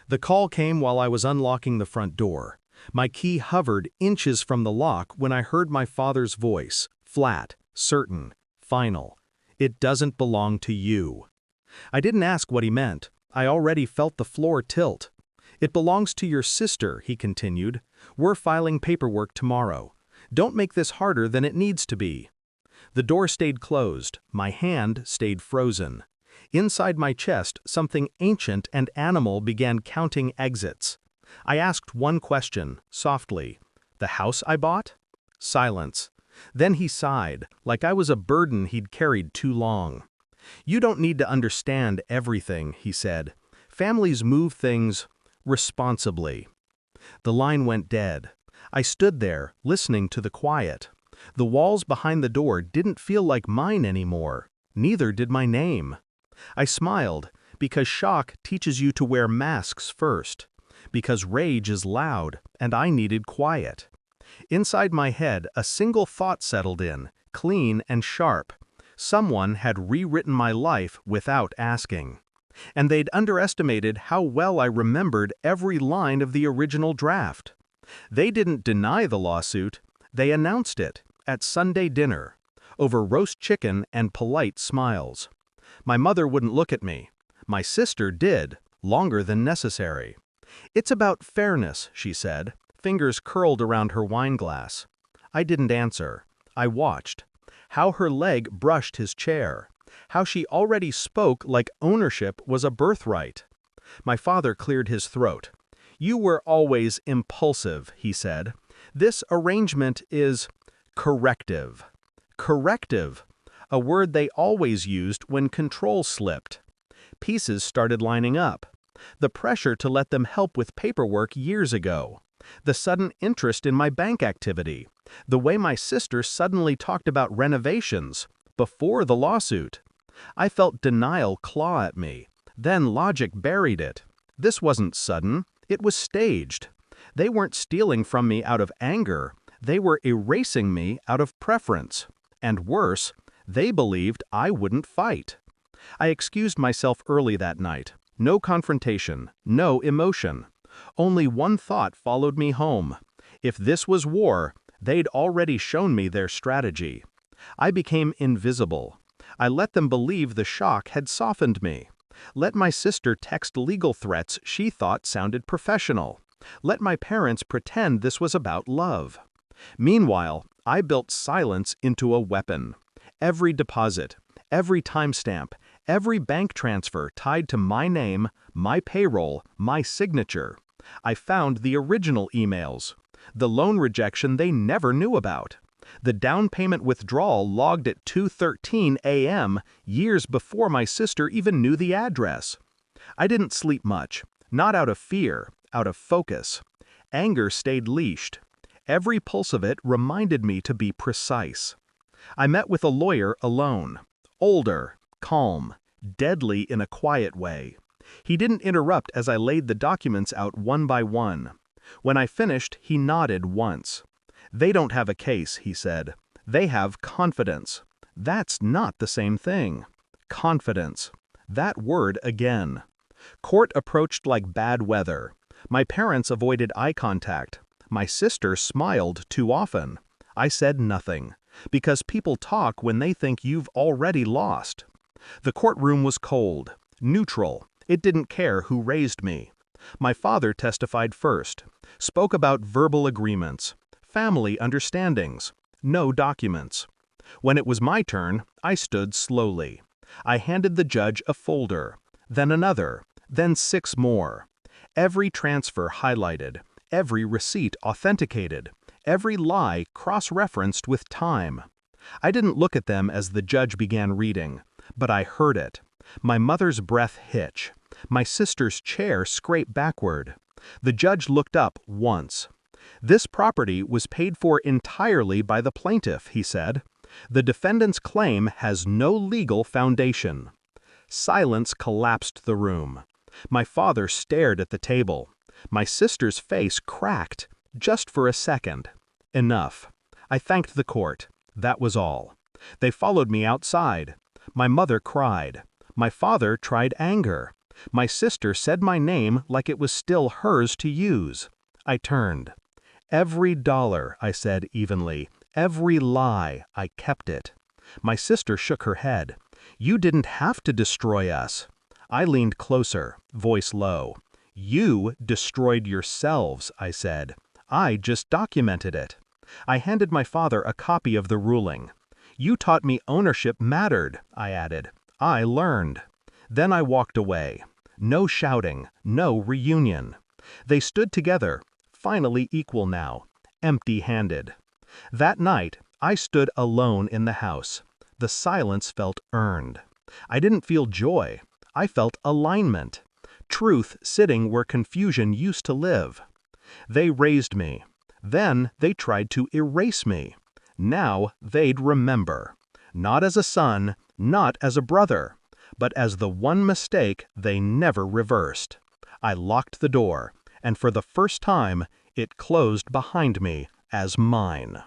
The call came while I was unlocking the front door. My key hovered inches from the lock when I heard my father's voice, flat, certain, final. "It doesn't belong to you." I didn't ask what he meant. I already felt the floor tilt. "It belongs to your sister," he continued. "We're filing paperwork tomorrow. Don't make this harder than it needs to be." The door stayed closed. My hand stayed frozen. Inside my chest, something ancient and animal began counting exits. I asked one question, softly. "The house I bought?" Silence. Then he sighed, like I was a burden he'd carried too long. "You don't need to understand everything," he said. "Families move things responsibly." The line went dead. I stood there, listening to the quiet. The walls behind the door didn't feel like mine anymore. Neither did my name. I smiled, because shock teaches you to wear masks first. Because rage is loud, and I needed quiet. Inside my head, a single thought settled in, clean and sharp. Someone had rewritten my life without asking. And they'd underestimated how well I remembered every line of the original draft. They didn't deny the lawsuit, they announced it, at Sunday dinner, over roast chicken and polite smiles. My mother wouldn't look at me. My sister did, longer than necessary. "It's about fairness," she said, fingers curled around her wine glass. I didn't answer. I watched. How her leg brushed his chair. How she already spoke like ownership was a birthright. My father cleared his throat. "You were always impulsive," he said. "This arrangement is corrective." Corrective. A word they always used when control slipped. Pieces started lining up. The pressure to let them help with paperwork years ago. The sudden interest in my bank activity. The way my sister suddenly talked about renovations, before the lawsuit. I felt denial claw at me. Then logic buried it. This wasn't sudden. It was staged. They weren't stealing from me out of anger. They were erasing me out of preference. And worse, they believed I wouldn't fight. I excused myself early that night. No confrontation, no emotion. Only one thought followed me home. If this was war, they'd already shown me their strategy. I became invisible. I let them believe the shock had softened me. Let my sister text legal threats she thought sounded professional. Let my parents pretend this was about love. Meanwhile, I built silence into a weapon. Every deposit, every timestamp, every bank transfer tied to my name, my payroll, my signature. I found the original emails. The loan rejection they never knew about. The down payment withdrawal logged at 2:13 a.m. years before my sister even knew the address. I didn't sleep much, not out of fear, out of focus. Anger stayed leashed. Every pulse of it reminded me to be precise. I met with a lawyer alone. Older, calm, deadly in a quiet way. He didn't interrupt as I laid the documents out one by one. When I finished, he nodded once. "They don't have a case," he said. "They have confidence." That's not the same thing. Confidence. That word again. Court approached like bad weather. My parents avoided eye contact. My sister smiled too often. I said nothing, because people talk when they think you've already lost. The courtroom was cold, neutral. It didn't care who raised me. My father testified first, spoke about verbal agreements, family understandings, no documents. When it was my turn, I stood slowly. I handed the judge a folder, then another, then 6 more. Every transfer highlighted, every receipt authenticated, every lie cross-referenced with time. I didn't look at them as the judge began reading, but I heard it. My mother's breath hitch. My sister's chair scrape backward. The judge looked up once. "This property was paid for entirely by the plaintiff," he said. "The defendant's claim has no legal foundation." Silence collapsed the room. My father stared at the table. My sister's face cracked, just for a second. Enough. I thanked the court. That was all. They followed me outside. My mother cried. My father tried anger. My sister said my name like it was still hers to use. I turned. Every dollar, I said evenly. Every lie, I kept it. My sister shook her head. You didn't have to destroy us. I leaned closer, voice low. You destroyed yourselves, I said. I just documented it. I handed my father a copy of the ruling. You taught me ownership mattered, I added. I learned. Then I walked away. No shouting, no reunion. They stood together, finally equal now, empty-handed. That night, I stood alone in the house. The silence felt earned. I didn't feel joy. I felt alignment. Truth sitting where confusion used to live. They raised me. Then they tried to erase me. Now they'd remember. Not as a son, not as a brother, but as the one mistake they never reversed. I locked the door, and for the first time, it closed behind me as mine.